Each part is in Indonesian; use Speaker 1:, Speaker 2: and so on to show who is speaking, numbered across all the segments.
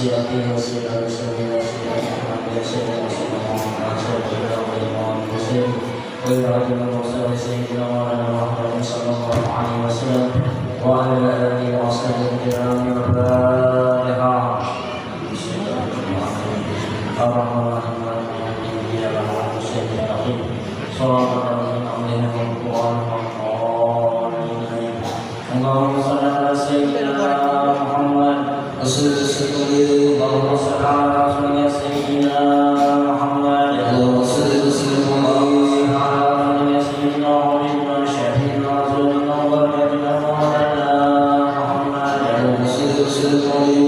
Speaker 1: وسيلتي وسيلة رسولي وسيلة محمد سيدنا رسول الله سيدنا وإمام المسلمين وإبراهيم المرسل سيدنا مولانا محمد صلى الله عليه وسلم وعلى آله وصحبه الكرام والفاتحة. الرحمن الرحيم يا رحمن الشيخ الرحيم صراط الذين أنعمت عليهم اللهم صل على سيدنا محمد اللهم صل على سيدنا محمد اللهم صل على سيدنا ولينا شهيدنا رسولنا وبركتنا مولانا محمد اللهم صل على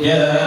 Speaker 2: Yeah.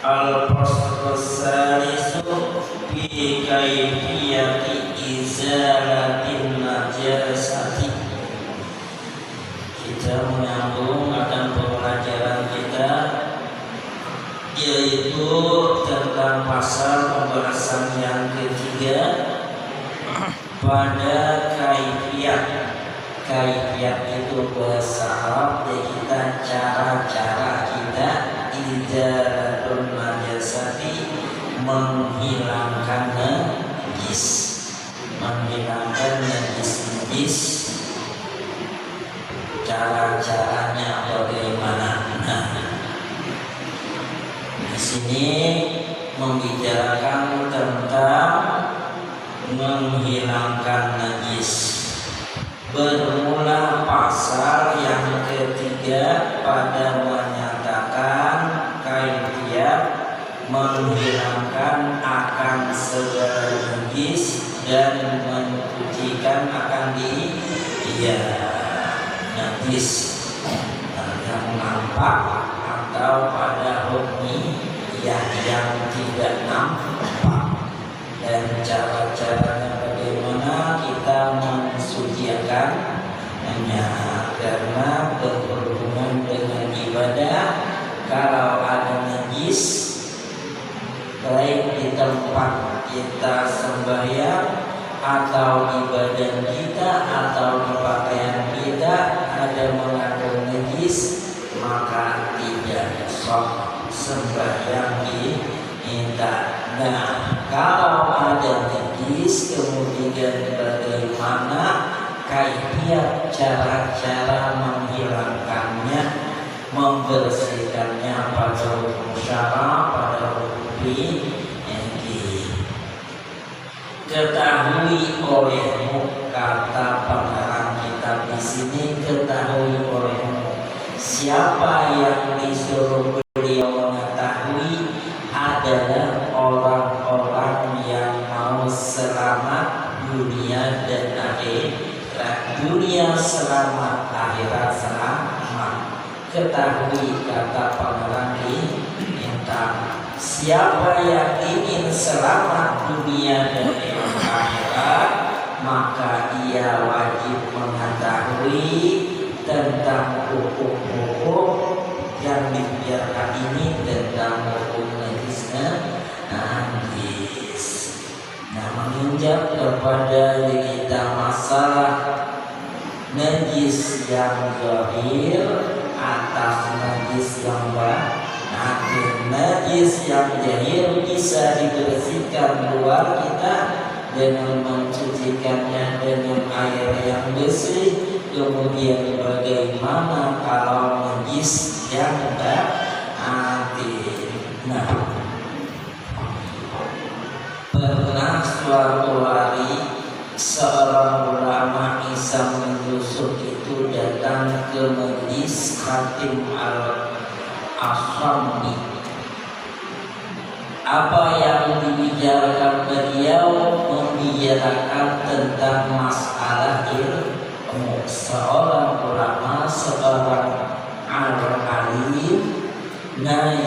Speaker 2: Al
Speaker 1: kaifiyati izalatin najasati. Kita menyambung akan pembelajaran kita, yaitu tentang pasal pembahasan yang ketiga pada kaifiyat. Kaifiyat itu bahasa Arab, kita cara-cara kita izalatul najasati, menghilangkan najis, menghilangkan najis. Cara-caranya bagaimana? Nah, di sini membicarakan tentang menghilangkan najis. Bermula pasal yang ketiga pada menyatakan kaifiyat menghilangkan akan segala najis dan mencucikan akan najis yang nampak atau pada hukmi yang tidak nampak, dan cara-caranya bagaimana kita mensucikannya, karena berhubungan dengan ibadah. Kalau ada najis baik di tempat kita sembahyang atau ibadah kita atau di pakaian kita ada mengandung najis, maka tidak sah sembahyang kita. Nah, kalau ada najis kemudian bagaimana kaifiyat cara-cara menghilangkannya, membersihkannya pada hukum syara, pada hukum ketahui olehmu, kata pengarang kitab di sini, ketahui olehmu. Siapa yang disuruh beliau mengetahui adalah orang-orang yang mau selamat dunia dan akhirat. Dunia selamat, akhirat selamat. Ketahui, kata pengarang kitab, siapa yang ingin selamat dunia dan akhirat, maka ia wajib mengetahui tentang hukum-hukum yang dibiarkan ini, tentang hukum najis. Nah, menginjak kepada kita masalah najis yang zahir atas najis yang batin. Najis yang zahir bisa dibersihkan luar kita dengan mencucikannya dengan air yang bersih. Kemudian bagaimana kalau najis yang batin? Nah, pernah suatu hari seorang ulama Islam Yusuf itu datang ke majlis Khatim Al-Ashamni. Apa yang dibicarakan beliau? Membicarakan tentang masalah ilmu. Seorang ulama, seorang alim,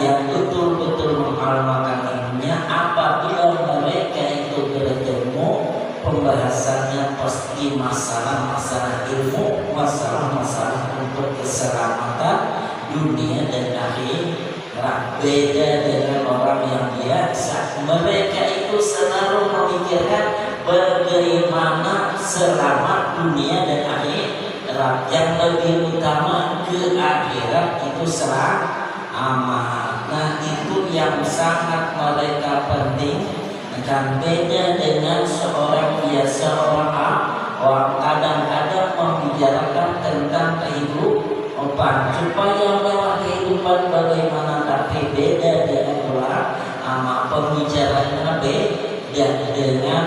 Speaker 1: yang betul-betul mengamalkan ilmunya. Apabila mereka itu bertemu, pembahasannya pasti masalah-masalah ilmu, masalah-masalah untuk keselamatan dunia dan akhirat. Beda dengan orang yang biasa, mereka itu selalu memikirkan bagaimana selamat dunia dan akhirat. Yang lebih utama ke akhirat itu selamat. Nah, itu yang sangat mereka penting. Dan beda dengan seorang biasa, orang kadang-kadang membicarakan tentang kehidupan supaya lewat kehidupan bagaimana, tapi beda dengan ulama, pembicaranya beda dengan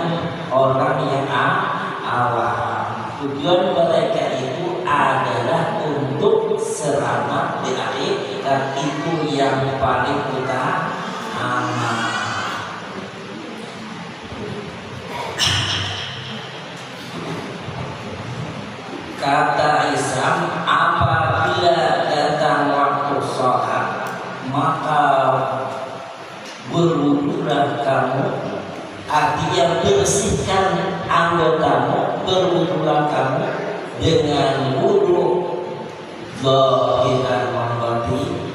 Speaker 1: orang yang awam. Tujuan mereka itu adalah untuk selamat di akhirat, itu yang paling utama. Kata Islam, apabila datang waktu sholat, maka berwudulah kamu
Speaker 2: artinya bersihkan anggotamu, berwudulah kamu dengan wudu zahir dan batin.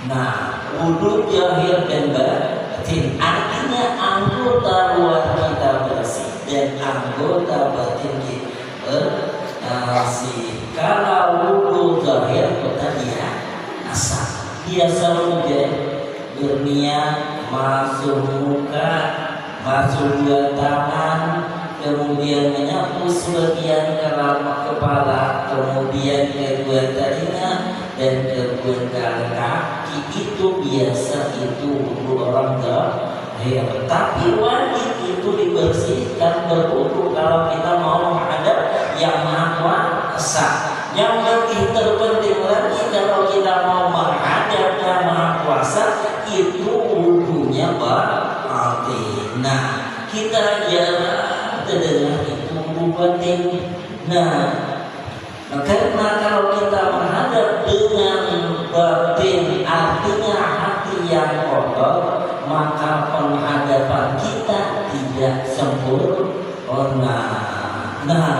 Speaker 2: Nah, wudu zahir dan batin artinya anggota luar kita bersih dan anggota batin kita bersih. Kalau wudu zahir kita biasa hujan berniat masuk muka, masuk dua tangan, kemudian menyapu sebagian kepala, kemudian kedua telinga dan kedua kaki. Itu biasa, itu wudu orang zahir. Tapi wajib itu dibersihkan berwudu kalau kita mau menghadap yang Maha Kuasa. Yang lebih terpenting lagi, kalau kita mau menghadap yang Maha Kuasa, itu wudunya batin. Nah, kita jarang terdengar itu wudu batin. Nah, karena kalau kita menghadap dengan batin, artinya hati yang kotor, maka penghadapan kita tidak sempurna. Nah,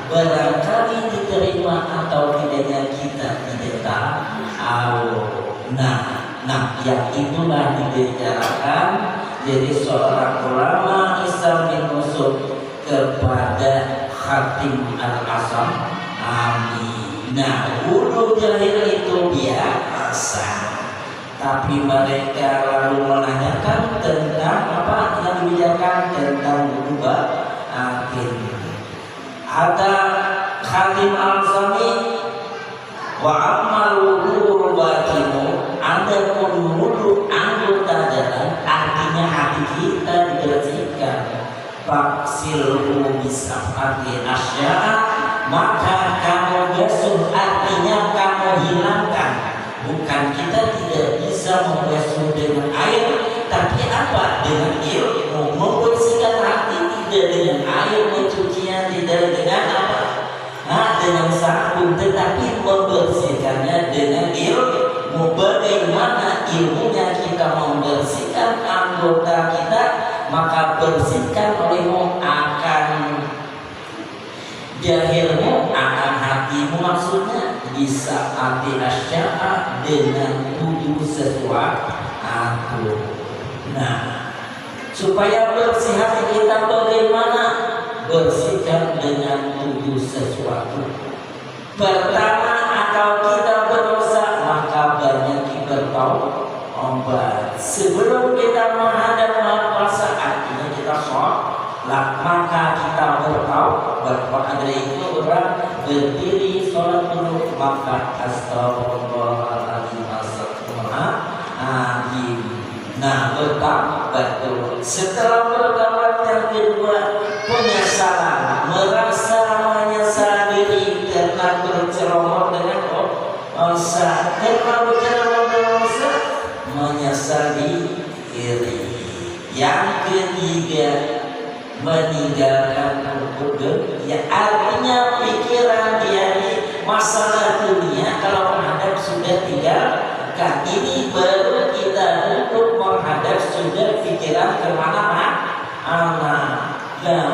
Speaker 2: barangkali diterima atau tidaknya kita tidak tahu. Nah, yang itulah dibicarakan. Jadi seorang ulama Islam menusuk kepada Khatim Al-Asam. Amin. Nah, wudu zahir itu biasa, tapi mereka lalu menanyakan tentang apa yang dibicarakan tentang wudu batin. Ada Khatim Al-Asami wa amal wudu batinu, ada pun wudu anggota jalan, artinya hati kita dibersihkan. Faksilhu bisafati asya, maka kamu basuh, artinya kamu hilangkan. Bukan, kita tidak bisa membasuh dengan air, tapi apa? Dengan ilmu. Membersihkan hati tidak dengan air, mencucinya tidak dengan apa? Dengan sabun, tetapi membersihkannya dengan ilmu. Bagaimana ilmunya kita membersihkan anggota kita? Maka bersihkan olehmu akan jahilmu, akan hatimu, maksudnya bisa hati asya'a dengan 7 sesuatu. Nah, supaya bersih hati kita bagaimana? Bersihkan dengan 7 sesuatu. Pertama, atau kita berdosa, maka banyak bertaubat. Sebelum kita menghadap Maha Kuasa, artinya kita sholat, maka kita bertaubat. Maka dari itu orang berdiri sholat dulu, maka astagfirullahaladzim, astagfirullahaladzim. Nah, bertaubat dulu. Setelah bertaubat yang kedua, penyesalan, merasa menyesal diri karena berceramah dengan dosa, karena berceramah dengan dosa, menyesal diri. Yang ketiga, meninggalkan hukum, ya artinya pikiran dia di masalah dunia kalau menghadap sudah tinggalkan. Ini baru kita untuk menghadap sudah pikiran kemana-mana. Nah,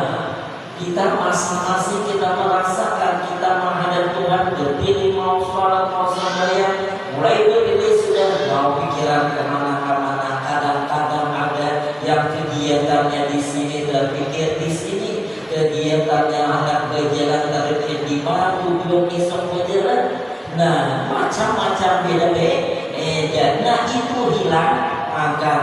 Speaker 2: kita masing-masing kita merasakan kita menghadap Tuhan, berdiri mau sholat mau sembahyang, mulai berdiri sudah mau pikiran kemana-mana. Kadang-kadang ada yang kegiatannya di sini terpikir di sini, kegiatannya anak berjalan terpikir di mana, tujuan esok berjalan. Nah, macam-macam beda-beda. Nah, itu hilang akan.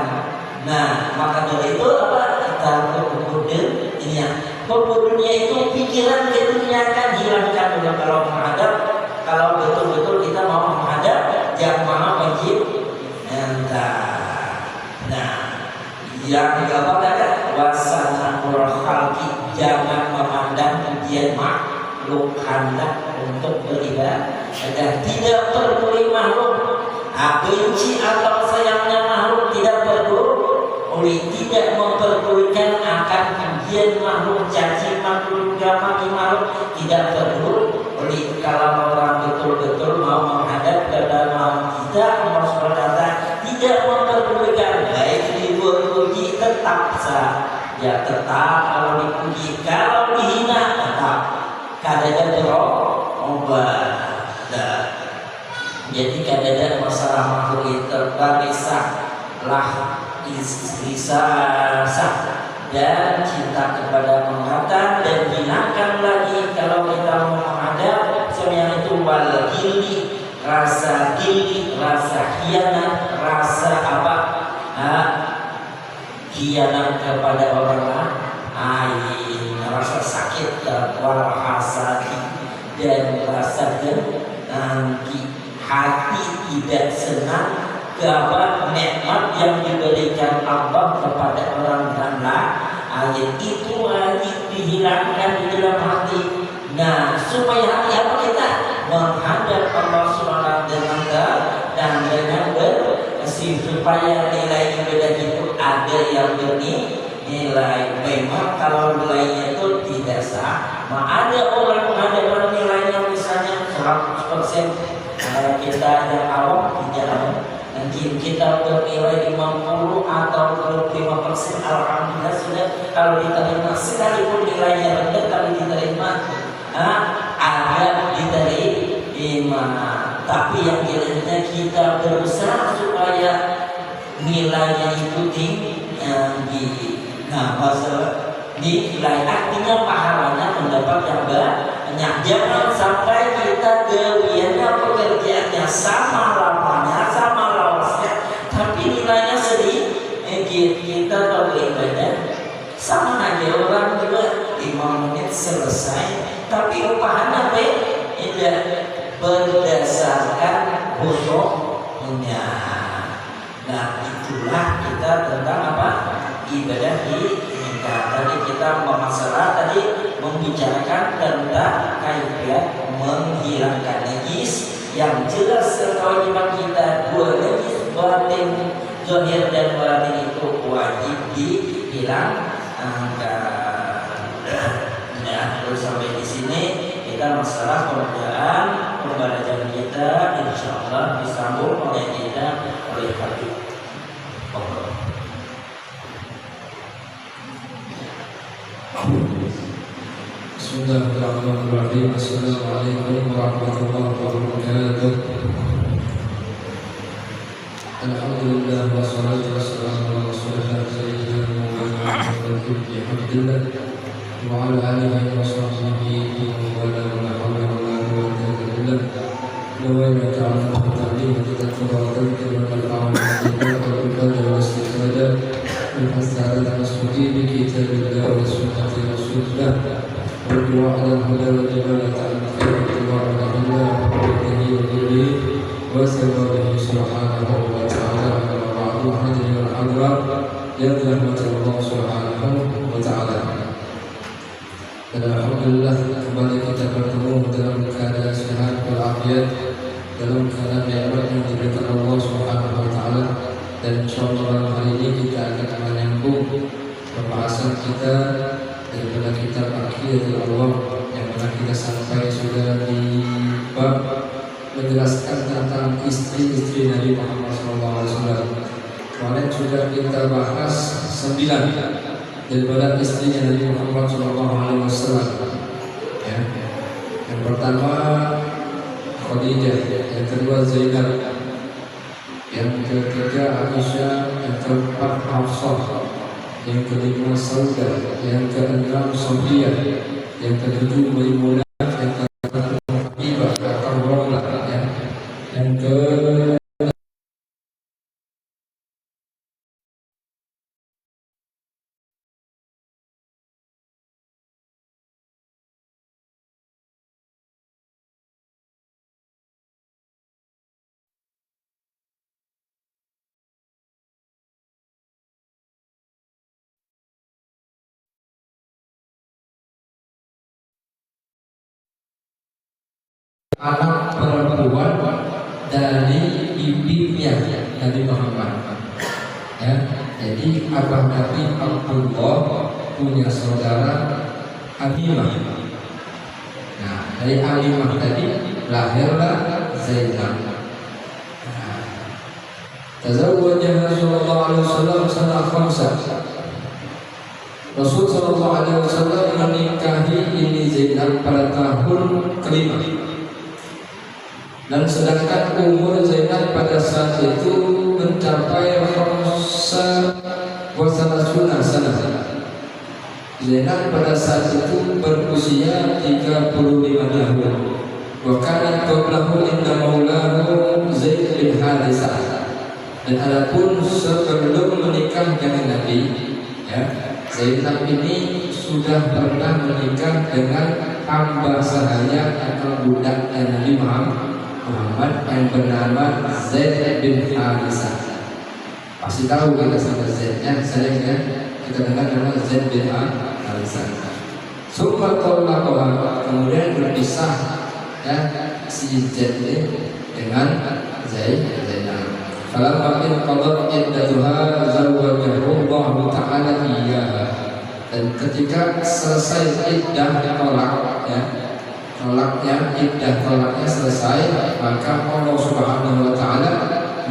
Speaker 2: Nah, maka dari itu apa? Kita kemudian ini ya. Kemudiannya itu pikiran ke dunia akan hilangkan dulu kalau menghadap. Kalau betul-betul kita mau menghadap yang Maha Pencipta. Nah, yang keempat ada wasanahul khalqi, jangan memandang pujian makhluk, hendak untuk beribadah. Tidak peduli makhluk, benci atau sayangnya makhluk tidak peduli, tidak memperdulikan akan pujian makhluk, caci makhluk, juga maki makhluk, tidak peduli. Kalau orang betul-betul mau menghadap kepada kita, Allah SWT tidak memperdulikan, baik dipuji tetap merasa ya tetap kalau dipuji, kalau dihina tetap kadada berubah. Jadi kadada masalah makhluk itu lah bisa sah dan cinta kepada penghadap, dan gunakan lagi kalau kita mau menghadap semuanya itu wal gili, rasa gili, rasa khianat, rasa apa? Khianat kepada orang lain, rasa sakit dan wal hasad, dan rasa nanti hati tidak senang kepada nikmat yang diberikan Allah kepada orang lain. Ayat itu wajib dihilangkan di dalam hati. Nah, supaya hati apa kita menghadap Allah SWT dan dengan bersih, supaya nilai ibadah itu ada yang bernilai. Memang kalau nilainya itu tidak sah, ada orang menghadap nilainya misalnya 100%, kita yang awam tidak ada. Mungkin kita bernilai 50 atau 25%, alhamdulillah sudah. Kalau diterima sekalipun nilainya rendah, tapi diterima agak diterima. Tapi yang jelasnya kita berusaha supaya nilainya itu tinggi. Nah, masalah nilai artinya pahalanya mendapat yang banyak. Jangan sampai kita kewiannya pekerjaannya sama lamanya, sama lawasnya, tapi nilainya sedikit. Kita kalau ibadah sama aja, orang juga 5 menit selesai, tapi upahannya tidak berdasarkan khusyuknya. Nah, itulah kita tentang apa? Ibadah di tadi kita membicarakan tentang kaifiat menghilangkan najis. Yang jelas kewajiban kita dua najis, batin, zahir dan batin itu wajib dihilangkan. Nah, terus sampai di sini kita masalah pembelajaran kita, insyaallah disambung oleh kita oleh Habib.
Speaker 3: Bismillahirrahmanirrahim. Assalamualaikum warahmatullahi wabarakatuh. Alhamdulillah wassalatu wassalamu ala rasulillah sayyidina Muhammadin Abdillah wa ala alihi wa sahbihi wa la hawla wa la quwwata illa billah. Nawaitu ta'ala ta'lim kita tawakal wa al-amal wa istifadah min hasanat al-sudi bi kitabillah wa sunnati rasulillah. Berdoa dalam hal jemaah ta'ala wa Allah bihi wa bihi wa sababihi subhanahu wa ta'ala wa ba'du hadirin al-hadrat yang dirahmati Allah subhanahu wa ta'ala. Dan alhamdulillah kembali kita bertemu dalam keadaan sehat walafiat, dalam keadaan nikmat yang diberikan Allah subhanahu wa ta'ala. Dan insyaallah malam hari ini kita akan menyambung pembahasan kita daripada kitab Aqidatul Allah yang mana kita sampai sudah di bab menjelaskan tentang istri-istri Nabi Muhammad SAW. Kemarin sudah kita bahas 9 daripada istrinya Nabi Muhammad SAW. Ya. Yang pertama Khadijah, yang kedua Zainab, yang ketiga Aisyah, yang keempat Hafsah, yang kelima Saudah, yang keenam Sofia, yang ketujuh Maimunah, yang ke-8 Habibah atau Romlah, yang ke anak perempuan dari ibunya Nabi Muhammad. Ya, jadi abah Nabi Abdullah punya saudara Halimah. Nah, dari Halimah tadi lahirlah Zainab. Tazawwajaha Rasulullah sallallahu alaihi wasallam sanah khamsah. Rasul Shallallahu Alaihi Wasallam menikahi ini Zainab pada tahun kelima, dan sedangkan umur Zainab pada saat itu mencapai khamsa wa salasuna sanah. Zainab pada saat itu berusia 35 tahun. Wa kanat qablahu inda maulahu Zaid bin Harithah. Dan adapun sebelum menikah dengan Nabi, ya, Zainab ini sudah pernah menikah dengan hamba sahaya atau budaknya Nabi Muhammad yang bernama Zaid bin Harithah. Pasti tahu kita sama Zaidnya, sering ya kita dengar nama Zaid bin Harithah. Summa talaqaha, kemudian berpisah ya si Zaid ini dengan Zainab. Falamma qadat iddatuha zawwajahu Allah Ta'ala iyyaha. Dan ketika selesai iddah tolak ya, tolaknya selesai, maka Allah Subhanahu wa Ta'ala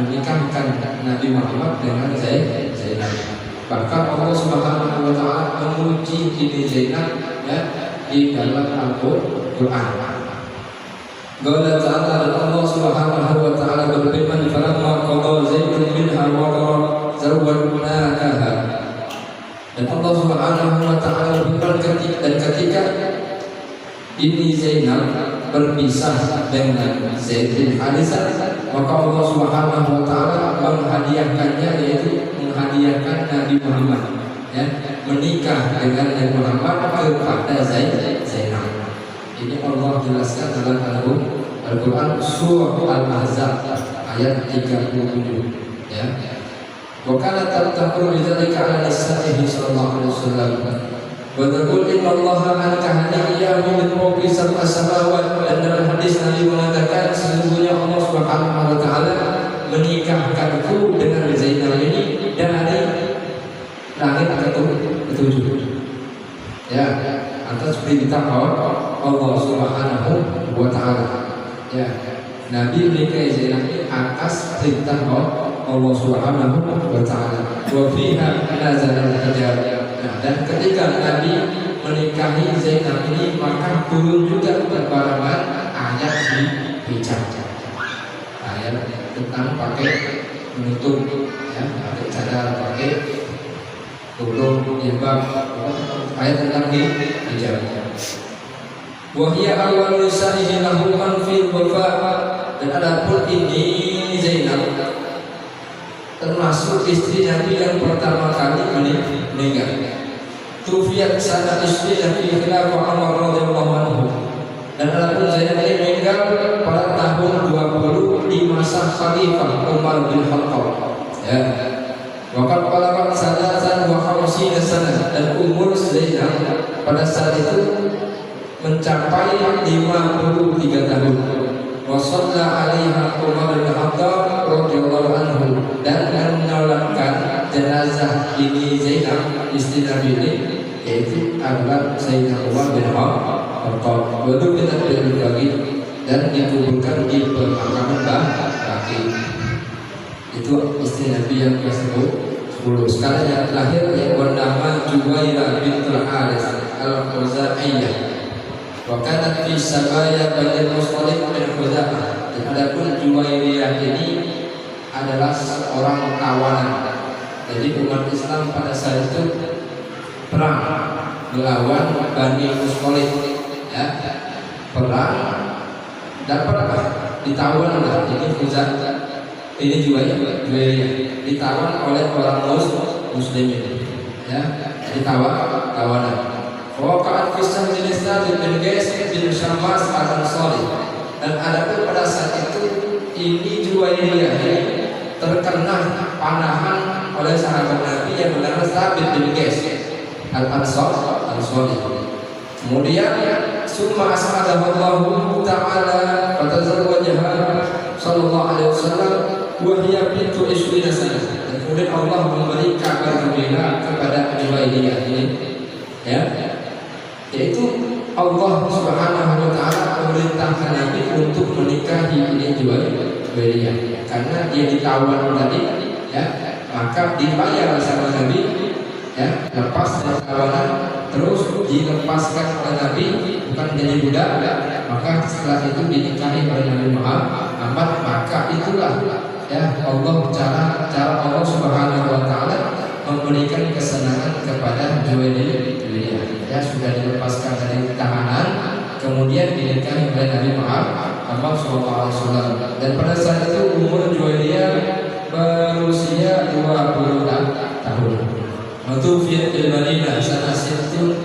Speaker 3: menikahkan Nabi Muhammad dengan Zainab. Bahkan Allah Subhanahu wa Ta'ala memuji ini Zainab ya di dalam Al-Qur'an. Qala ta'ala, dan Allah Subhanahu wa Ta'ala berfirman, falamma qada Zaidun minha wataran zawwajnakaha. Dan Allah Subhanahu wa Ta'ala berfirman, dan ketika ini Zainab berpisah dengan Zaid bin Harithah, maka Allah Subhanahu wa Ta'ala menghadiahkannya, yaitu menghadiahkan Nabi Muhammad ya, menikah dengan Nabi Muhammad kepada Zainab. Ini Allah jelaskan dalam Al-Quran surah Al-Ahzab ayat 37 ya. Wa kana tattaqu bidzalika ala nisa'ihi sallallahu alaihi wasallam. Wa taqul inna Allaha ankahani iyyahu min fawqi sab'i samawat. Dan dalam hadis Nabi mengatakan sesungguhnya Allah Subhanahu wa Ta'ala menikahkanku dengan Zainab ini dari langit ke-7 ya, atas perintah Allah Subhanahu wa Ta'ala ya. Nabi menikahi Zainab ini atas perintah Allah Subhanahu wa Ta'ala. Wa fiha nazala al-hijab. Dan ketika Nabi menikahi Zainab ini, maka turun juga berbarengan ayat di hijab, ayat tentang pakai menutup ya, pakai cadar, pakai tudung, jilbab, ayat tentang hijab. Wahia awal nisa'ihi lahu fil wafa. Dan adapun ini Zainab termasuk istri Nabi yang pertama kali meninggal. Tufiyat sana istri Nabi khilafah Umar radhiyallahu anhu. Dan adapun Zainab ini meninggal pada tahun 20 di masa Khalifah Umar bin Khattab ya. Waqad balaghat sanatan wa khamsina sanah. Dan umur Zainab pada saat itu mencapai 53 tahun. Wa shalla 'alaiha Umar bin Khattab radhiyallahu anhu. Dan menyolatkan jenazah ini Zainab istri Nabi ini, yaitu adalah Sayyidina Umar bin Khattab. Lalu kita berbagi dan dikuburkan di pemakaman Baqi. Itu istri Nabi yang ke-10. Sekarang yang terakhir yang bernama Juwairah bintul Harits al-Khuzaiyah. Wa kanat fi sabaya Bani Mustalik bin Khuza'ah. Dan adapun Juwairiyah ini adalah seorang tawanan. Jadi umat Islam pada saat itu perang melawan Bani Mustalik ya. Perang dapat apa? Ditawan lah. Ini Khuza'ah, ini Juwairiyah ditawan oleh orang Muslim ini ya, tawanan. Waqa'at kisah jenis bin Qais bin Syammas al-Ansari. Dan adapun pada saat itu ini Juwairiyah ini terkena panahan oleh sahabat Nabi yang bernama Thabit bin Qais al-Ansari. Kemudian summa as'adahu Allah Ta'ala wa tazawwajaha sallallahu alaihi wasallam wa hiya bintu ishrina sanah. Dan kemudian Allah memberi kabar gembira kepada Juwairiyah ini ya, yaitu Allah Subhanahu wa Ta'ala memerintahkan Nabi untuk menikahi ini Juwairiyah karena dia ditawan tadi ya, maka dibayar sama Nabi ya, lepas dari tawanan, terus dilepaskan oleh Nabi, bukan menjadi budak, maka setelah itu dinikahi oleh Nabi Muhammad. Maka itulah ya cara Allah Subhanahu wa taala memberikan kesenangan kepada Juwairiyah. Ya, sudah dilepaskan dari tahanan, kemudian dinikahi oleh Nabi Muhammad SAW. Dan pada saat itu umur Juwairiyah berusia 20 tahun. Waktu di Madinah sana situ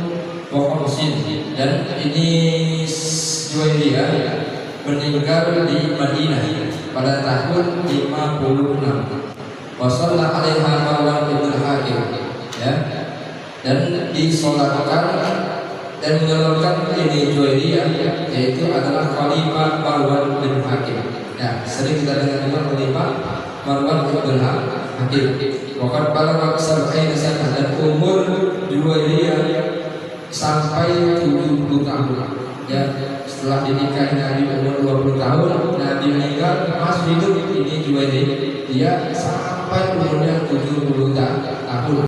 Speaker 3: Waqamsin, dan ini Juwairiyah meninggal di Madinah pada tahun 56. Wasalla alaiha Marwan bin Hakim, ya, dan disolatkan dan menyalurkan ini Juwairiyah, yaitu adalah Khalifah Marwan bin Hakim. Ya, sering kita dengar Khalifah Marwan bin Hakim. Waqad balagha sab'ina sanah, dan umur Juwairiyah sampai 70 tahun. Ya, setelah dinikahi Nabi umur 20 tahun, Nabi meninggal, masih hidup ini Juwairiyah, dia sampai umurnya 70 tahun.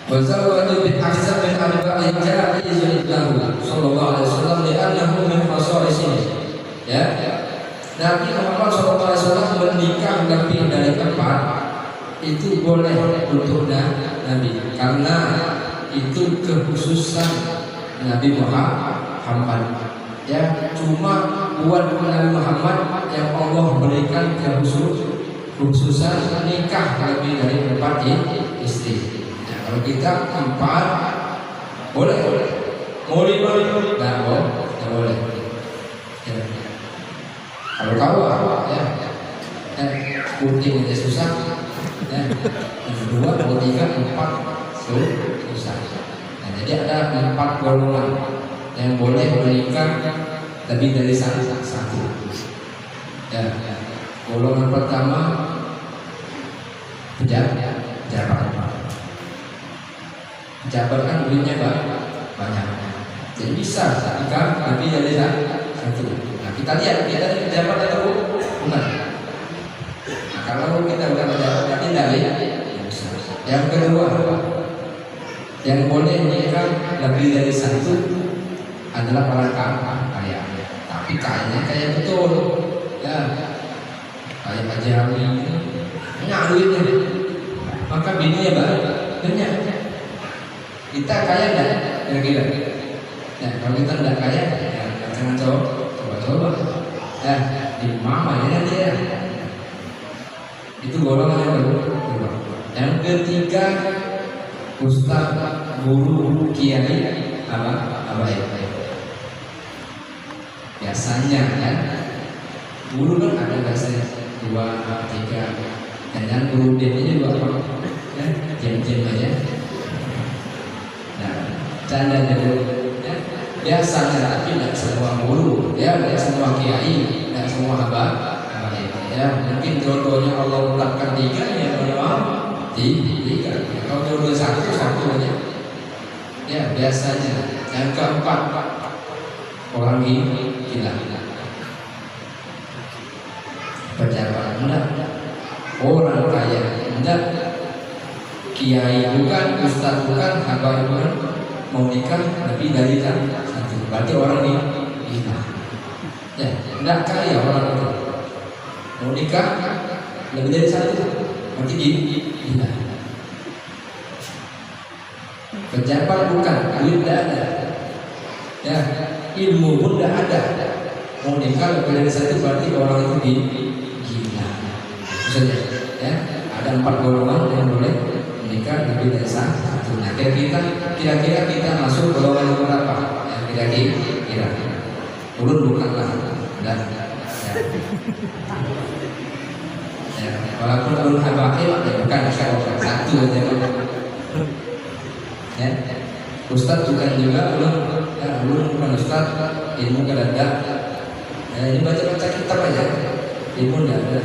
Speaker 3: Wazawwaju bin Ahsan bin Arba'in jaizun lahu sallallahu alaihi wasallam li'annahu min khasa'isihi. Ya, Nabi Muhammad sallallahu alaihi wasallam menikah lebih dari 4 itu boleh untuk Nabi, karena itu kekhususan Nabi Muhammad. Ya, cuma buat Nabi Muhammad yang Allah berikan kekhususan nikah lebih dari 4 istri. Kalau kita 4 boleh, mau 5 nggak boleh. Ya. Kalau kau ya, puting aja susah. Ya. 2, 3, 4 susah. Nah, jadi ada 4 golongan yang boleh menikah lebih dari 1. Ya. Golongan pertama pejabat kan duitnya banyak, jadi bisa nikah lebih dari 1. Nah, kita lihat kita ini pejabat atau bukan. Nah, kalau kita bukan pejabat berarti tidak bisa. Yang kedua, yang boleh nikah lebih dari 1 adalah para kaya, tapi kayaknya kaya betul, ya, kayak Haji Amin banyak duitnya, maka bininya banyak. Kita kaya enggak? Kira-kira. Nah, kalau kita enggak kaya, ya jangan coba. Ya, di mama ya dia. Itu golongan yang kedua. Yang ketiga, ustaz, guru, kiai, apa ya? Biasanya kan, guru kan ada biasanya 2, 3, dan guru dia juga apa? Ya, jam-jam aja. Canda dulu, ya. Biasanya, tapi tidak semua guru, ya, tidak semua kiai, tidak semua abah, ya. Mungkin jodohnya Allah letakkan 3, ya memang 3. Kalau jodoh 1 aja, ya biasanya. Yang keempat, orang gila, pejabat enggak, orang kaya enggak, kiai bukan, ustaz bukan, abah bukan. Mau nikah lebih dari 1, berarti orang ini gila. Ya, enggak kaya orang itu. Mau nikah lebih dari 1, berarti gila. Pejabat bukan, duit tidak ada. Ya, ilmu pun tidak ada. Mau nikah lebih dari 1 berarti orang itu gila. Maksudnya, ya, ada 4 golongan yang boleh menikah lebih dari 1. Nah, kira-kira kita masuk golongan nomor apa? Yang kira-kira ulun bukanlah, dan ya, walaupun ulun habaib, ya bukan 1 aja. Ya, ustaz bukan juga ulun, ya, ulun bukan ustaz, ilmu kadang Ini baca-baca kitab aja. Ilmu tidak ada.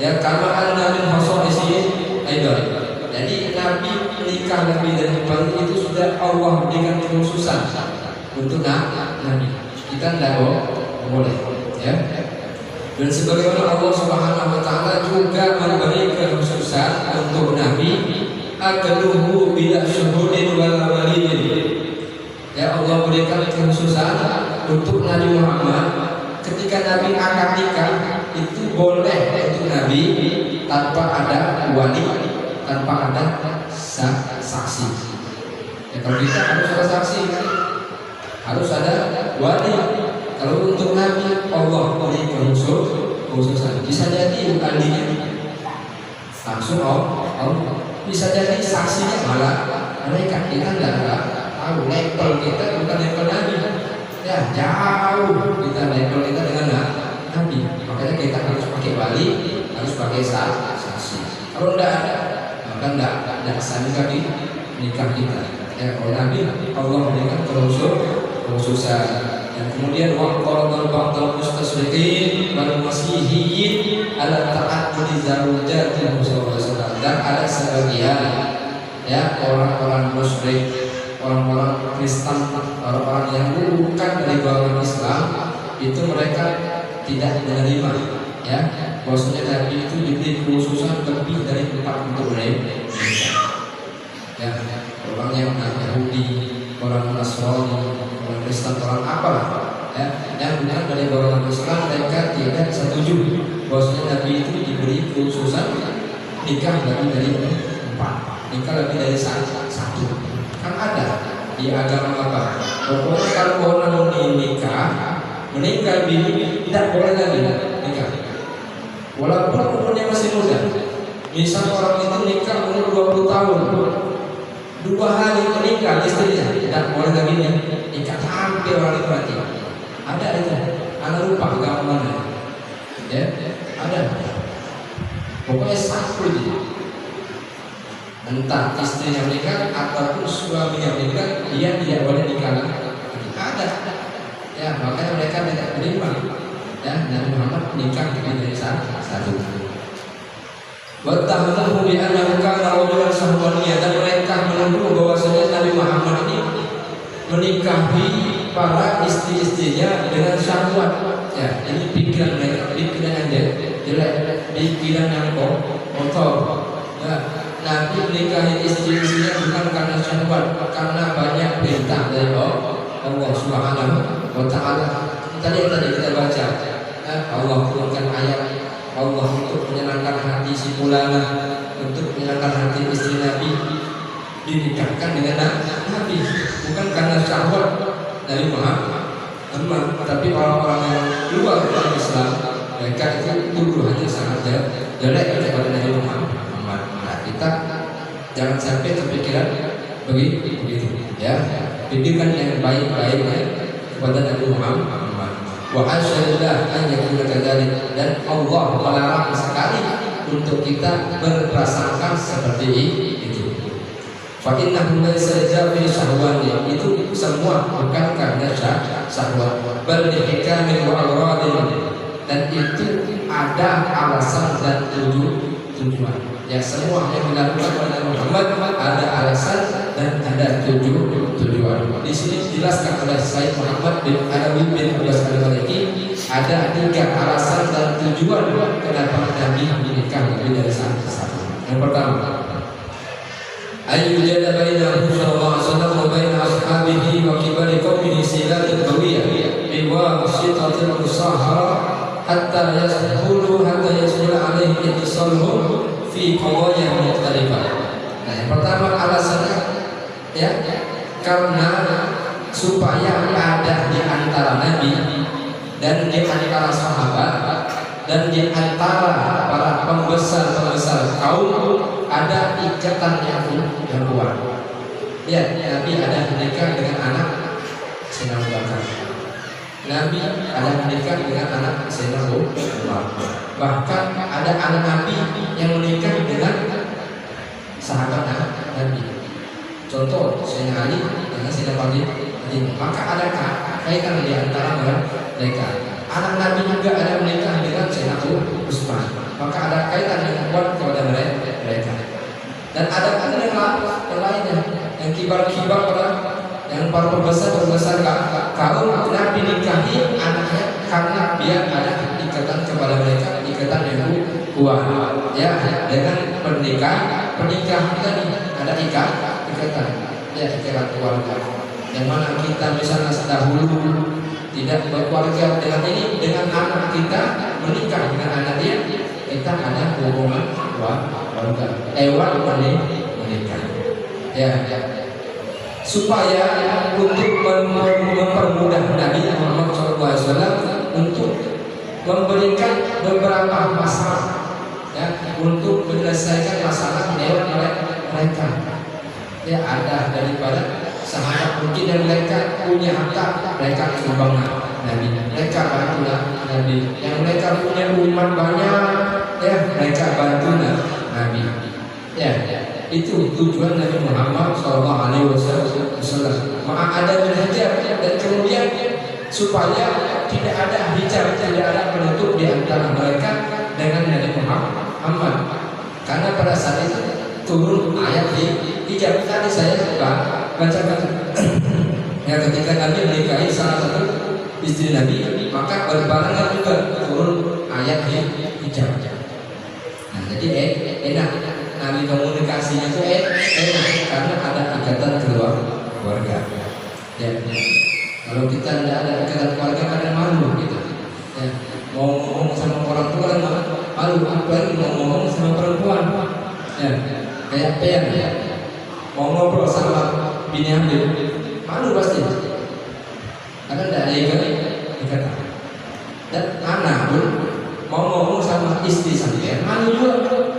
Speaker 3: Ya kama anna min hasaisi aidan. Jadi Nabi menikah lebih dari 4 itu sudah Allah berikan kekhususan untuk Nabi. Kita tidak boleh, ya. Dan sebagaimana Allah Subhanahu Wa Taala juga memberi kekhususan untuk Nabi, akaluhu bila syuhudin wal walidin. Ya Allah berikan kekhususan untuk Nabi Muhammad ketika Nabi akad nikah itu boleh untuk Nabi tanpa ada wali, tanpa ada saksi. Ya, kalau kita harus ada saksi, harus ada wali. Kalau untuk Nabi Allah beri kekhususan. Bisa jadi walinya langsung Allah, bisa jadi saksinya malah mereka. Kita tidak tahu level kita bukan level Nabi. Ya jauh kita level kita dengan Nabi. Makanya kita harus pakai wali, harus pakai saksi. Kalau tidak ada, maka tidak sah nikah kita. Ya, kalau Nabi Allah berikan kekhususan. Dan kemudian waqala ba'dal mustasriqin wal masihiyyin ala ta'addudi zawjati sallallahu alaihi wasallam. Dan ada sebagian ya orang-orang musyrik, orang-orang Kristen, orang-orang yang bukan dari golongan Islam, itu mereka tidak menerima ya bahwasanya Nabi itu diberi kekhususan lebih dari 4 untuk mereka. Ya, orang yang Yahudi, orang Nasrani, orang Kristen, orang apalah ya, yang benar dari golongan Islam, mereka tidak setuju bahwasanya Nabi itu diberi kekhususan nikah lebih dari 4, nikah lebih dari 1. Kan ada di agama apa? Pokoknya kalau orang nikah, meninggal bini tidak boleh lagi nikah. Walaupun umurnya masih muda. Misal orang itu nikah umur 20 tahun, 2 hari meninggal istrinya, tidak boleh lagi nikah sampai orang itu mati. Ada itu, anak lupa agama mana? Ya, ada. Pokoknya satu itu. Entah istrinya menikah ataupun suaminya menikah, dia tidak boleh nikah lagi. Ada. Ya, makanya mereka tidak terima. Ya, Nabi Muhammad nikah lebih dari 1. Wa ta'lamu bi annahu kana rajulan sahwaniyya, dan mereka menuduh bahwasanya Nabi Muhammad ini menikahi para istri-istrinya dengan syahwat. Ya, ini pikiran mereka, pikiran yang jelek, pikiran yang kotor. Ya, Nabi menikahi istri-istrinya bukan karena syahwat, karena banyak perintah dari Allah Subhanahu wa Ta'ala. Tadi kita baca, Allah turunkan ayat Allah untuk menyenangkan hati si fulana, untuk menyenangkan hati istri Nabi, dinikahkan dengan Nabi, bukan karena syahwat dari Muhammad, tapi orang-orang yang luar dari Islam, mereka itu tuduhannya sangat jelek kepada Nabi Muhammad. Nah, kita jangan sampai terpikiran begitu, ya. Didikan yang baik-baik kepada Nabi Muhammad. Wa asyhadullah an yakuna kadzalik, dan Allah melarang sekali untuk kita berprasangka seperti itu. Fa innahu laysa jabi syahwani, itu semua bukan karena syahwat, bal hikamin wa awradin, dan itu ada alasan dan tujuan. Ya, semua yang dilakukan oleh Muhammad ada alasan dan ada tujuan. Di sini dijelaskan oleh Sayyid Muhammad bin Alawi bin Abbas al-Maliki, ada 3 alasan dan tujuan kenapa Nabi menikah lebih dari 1. Yang pertama, ayyujada bainahu sallallahu alaihi wasallam wa bain ashabihi wa kibari qaumihi silatun qawiyah bi wasitatil musahara hatta yasbulu alaihi ittisaluhum fi qawaya mukhtalifah. Nah, yang pertama alasannya ya karena supaya ada di antara Nabi dan di antara sahabat dan di antara para pembesar kaum ada ikatan yang kuat. Ya, Nabi ada menikah dengan anak Sayyidina Abu Bakar. Nabi ada menikah dengan anak Sayyidina Umar. Bahkan ada anak Nabi yang menikah dengan sahabat Nabi. Contoh Sayyidina Ali dengan Sayyidina Fatimah. Maka adakah kaitan di antara mereka? anak Nabi juga ada menikah dengan Sayyidina Utsman. Maka ada kaitan yang kuat kepada mereka. Dan ada pun yang lainnya, yang kibar-kibar yang para pembesar kaum Nabi nikahi anaknya karena dia ada ikatan kepada mereka, ikatan yang kuat. Ya, dengan pernikahan tadi ada ikatan, ya ikatan keluarga. Yang mana kita misalnya dahulu tidak berkeluarga dengan anak kita menikah dengan anak dia, kita ada hubungan keluarga lewat menikah. Ya. Supaya untuk mempermudah Nabi Muhammad SAW untuk memberikan beberapa masalah, ya, untuk menyelesaikan masalah lewat mereka. Ya, ada daripada sahabat mungkin yang mereka punya harta, mereka sumbang Nabi, mereka bantu Nabi. Yang mereka punya umat banyak, ya mereka bantu Nabi. Ya, itu tujuan Nabi Muhammad SAW. Maka ada hijab, dan kemudian supaya tidak ada hijab, tidak ada penutup di antara mereka dengan Nabi Muhammad. Karena pada saat itu turun ayat hijab. Tadi saya bacakan ya, ketika Nabi menikahi salah satu istri Nabi, maka berbarengan juga turun ayat hijab. Nah, jadi enak Nabi komunikasinya itu enak karena ada ikatan keluarga. Ya. Kalau kita tidak ada ikatan keluarga kadang malu gitu. Ya. Mau ngomong sama orang tua malu, apalagi mau ngomong sama perempuan. Ya. Kayak pean ya. Mau ngobrol sama bini hamil malu pasti. Karena tidak ada ikatan. Dan anak pun mau ngomong sama istri sampean malu juga.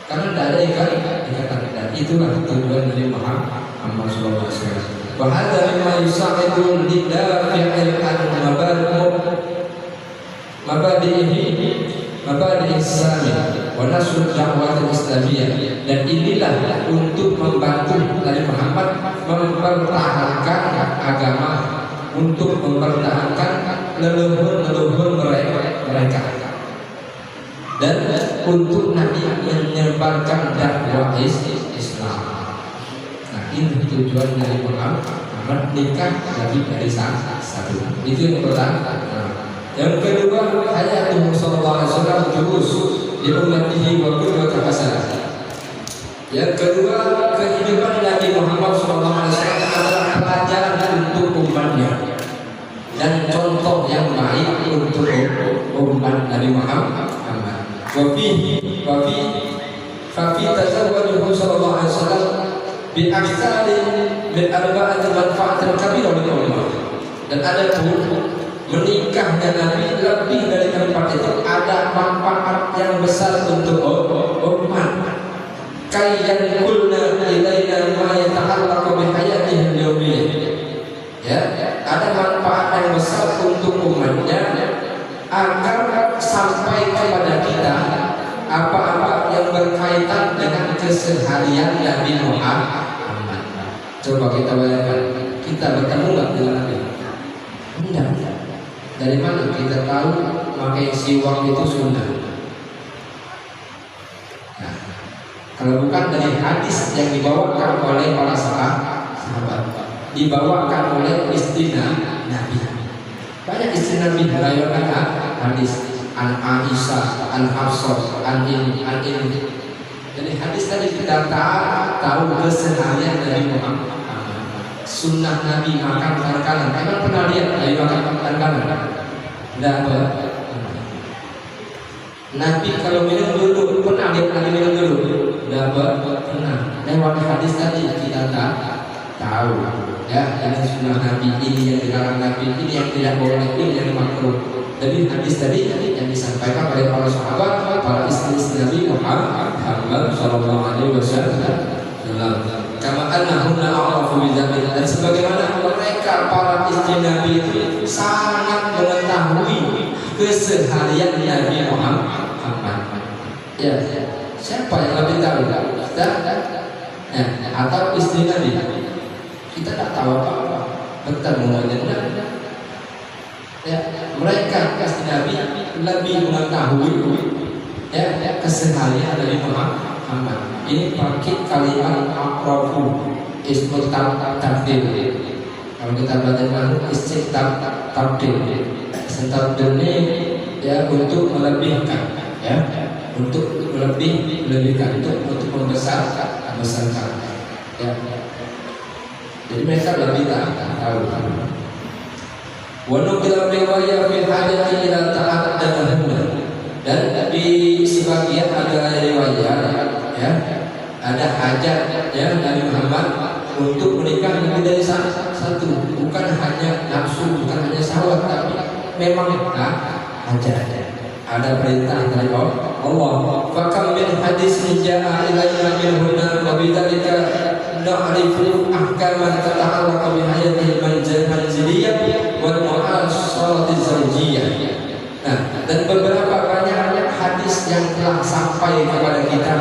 Speaker 3: Karena tidak ada ikatan. Dan itulah tujuan dari Muhammad sallallahu alaihi wasallam. Wa hadza mimma yusa'idu lidafi'il mabadi'i Islam wa nasr da'wat Islamiyah. Dan inilah untuk membantu Nabi Muhammad mempertahankan agama, untuk mempertahankan leluhur mereka. Dan untuk Nabi menyebarkan dakwah Islam. Nah, ini tujuan dari Muhammad nikah Nabi dari satu. Itu yang pertama. Yang kedua, hayatuhu sallallahu alaihi wasallam terus di ummatihi wa qudwatan hasanah. Yang kedua, kehidupan Nabi Muhammad sallallahu alaihi wasallam adalah pelajaran untuk umatnya dan contoh yang baik untuk umat Nabi Muhammad. Fafi tazawwajuhu sallallahu alaihi wasallam bi aktsari min arba'ati manfa'atin kabirah lil ummah. Dan ada pun menikahnya Nabi lebih dari keempat itu ada manfaat yang besar untuk umat. Kayyan kulna ilaina ma yata'allaqu bi hayatihim yawmiyyah. Ya, ada manfaat yang besar untuk umatnya agar sampai kepada kita apa-apa yang berkaitan dengan keseharian Nabi Muhammad. Coba kita bayangkan, kita bertemu nggak dengan Nabi? Enggak. Dari mana kita tahu pakai siwak itu sunnah? Nah, kalau bukan dari hadis yang dibawakan oleh para sahabat, dibawakan oleh istri Nabi. Banyak istri Nabi meriwayatkan hadis an Aisyah, an Hafsah, an ini. Jadi hadis tadi kita tahu keseharian dari Muhammad. Sunnah Nabi makan tangan kanan. Emang pernah lihat Nabi makan tangan kanan? Tidak apa. Nabi kalau minum dulu, pernah lihat Nabi minum dulu? Tidak apa. Pernah. Lewat hadis tadi kita tahu. Ya, ini sunnah Nabi, ini yang dilarang Nabi, ini yang tidak boleh, ini yang makruh. Jadi hadis tadi yang disampaikan oleh para sahabat, para istri Nabi Muhammad sallallahu alaihi wasallam. Kama annahunna a'rafu bidzalik, dan sebagaimana mereka para istri Nabi itu sangat mengetahui keseharian Nabi Muhammad. Ya, siapa yang lebih tahu? Kita atau istri Nabi? Kita tak tahu apa-apa. Betul ngomongnya. Ya, mereka kasih Nabi lebih mengetahui ya keseharian dari Muhammad. Ini pakai kalimat akrafu ismut tabdil. Kalau kita belajar istiqam tabdil, tabdil ini ya untuk melebihkan, ya untuk melebihkan, untuk membesarkan, ya. Jadi mereka lebih tahu. Wanukil riwayat fi hajati ila ta'addadahunna. Dan di sebagian ada riwayat ya, ada hajat ya Nabi Muhammad untuk menikah lebih dari satu, bukan hanya nafsu, bukan hanya syahwat, tapi memang hajat. Ada perintah dari Allah. Fakam min hadis jaa ilayna minhunna wa bidzalika na'rifu ahkaman tata'allaqa bi hayatihi manziliyah wal mu'asharati zawjiyah. Nah, dan beberapa banyak hadis yang telah sampai kepada kita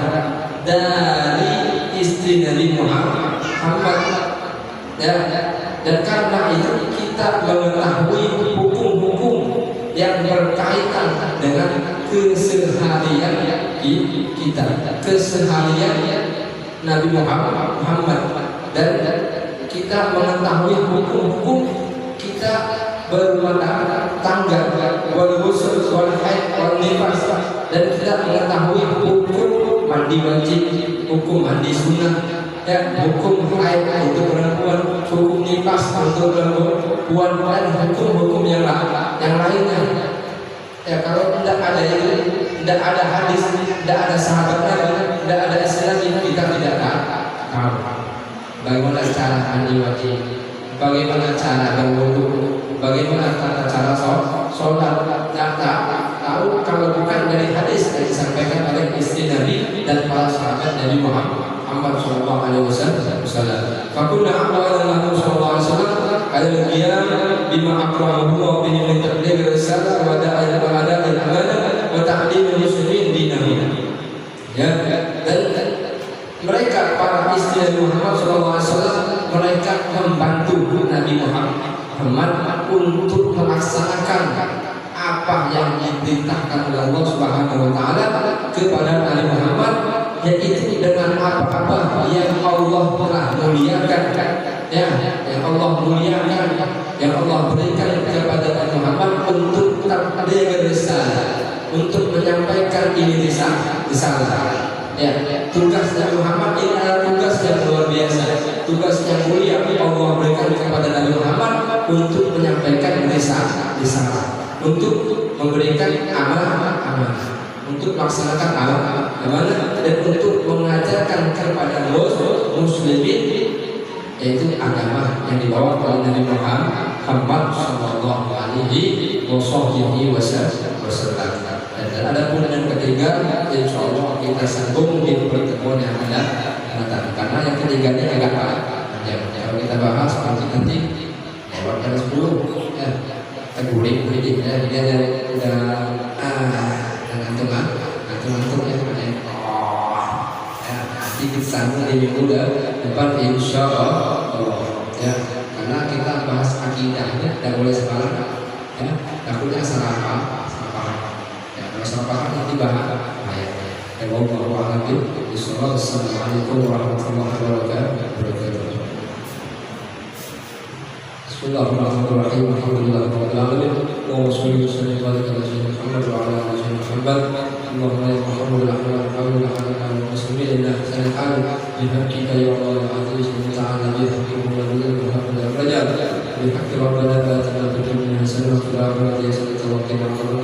Speaker 3: dari istri Nabi Muhammad ya, dan karena itu kita mengetahui hukum-hukum yang berkaitan dengan keseharian kita, keseharian Nabi Muhammad, dan kita mengetahui hukum-hukum kita berumah tangga, wal ghusl wal haid wal nifas, dan kita mengetahui hukum mandi wajib, hukum mandi sunnah, ya, hukum haid untuk perempuan, hukum nifas untuk perempuan, dan hukum-hukum yang lainnya. Ya, kalau tidak ada itu, tidak ada hadis, tidak ada sahabat Nabi, tidak ada istilah, kita tidak tahu bagaimana cara mandi wajib, bagaimana cara berwudu, bagaimana tata cara sholat. Tidak tahu kalau bukan dari hadis yang disampaikan oleh istri Nabi dan para sahabat Nabi Muhammad sallallahu alaihi wasallam. Fakunna aqwalan sallallahu alaihi wasallam al-qiyam bima akramahu wa bihi min tabligh risalah wa da'il amanah wa ta'lim muslimin dinahum. Ya, dan mereka para istri Nabi Muhammad sallallahu alaihi wasallam, mereka membantu Nabi Muhammad untuk melaksanakan apa yang diperintahkan oleh Allah Subhanahu wa taala kepada Nabi Muhammad, yaitu dengan apa-apa yang Allah telah muliakan, ya, yang Allah muliakan, yang Allah berikan kepada Nabi Muhammad untuk tabligh risalah, untuk menyampaikan ini risalah. Ya, tugas Nabi Muhammad ini adalah tugas yang luar biasa, tugas yang mulia Allah berikan kepada Nabi Muhammad untuk menyampaikan risalah, untuk memberikan amanah, untuk melaksanakan amanah, dan untuk mengajarkan kepada muslimin, yaitu agama yang dibawa oleh Nabi Muhammad sallallahu alaihi wasallam. Dan ada pun yang ketiga, insya Allah kita sambung di pertemuan yang akan datang, karena yang ketiganya agak panjang. Kalau kita bahas nanti lewat jam 10 ya, kita guling ya, dia udah ngantuk ya, nanti kita sambung di minggu depan insya Allah ya, karena kita bahas akidahnya dan mulai sekarang ya, takutnya salah paham. Salah paham nanti bahas ayatnya. Ya wallahu a'lam bishawab. Assalamualaikum warahmatullahi wabarakatuh. Bismillahirrahmanirrahim. Alhamdulillahirabbil alamin. Wa sallallahu ala sayyidina Muhammad wa ala ali sayyidina Muhammad. Allahumma ya Muhammad al-ahmad muslimin inna hasanal hal bihaqqika ya Allah ya aziz wa ta'ala bihaqqika wa bihaqqika rajal bihaqqi rabbana la ta'ala bi hasanati wa fil akhirati hasanatan wa qina adhaban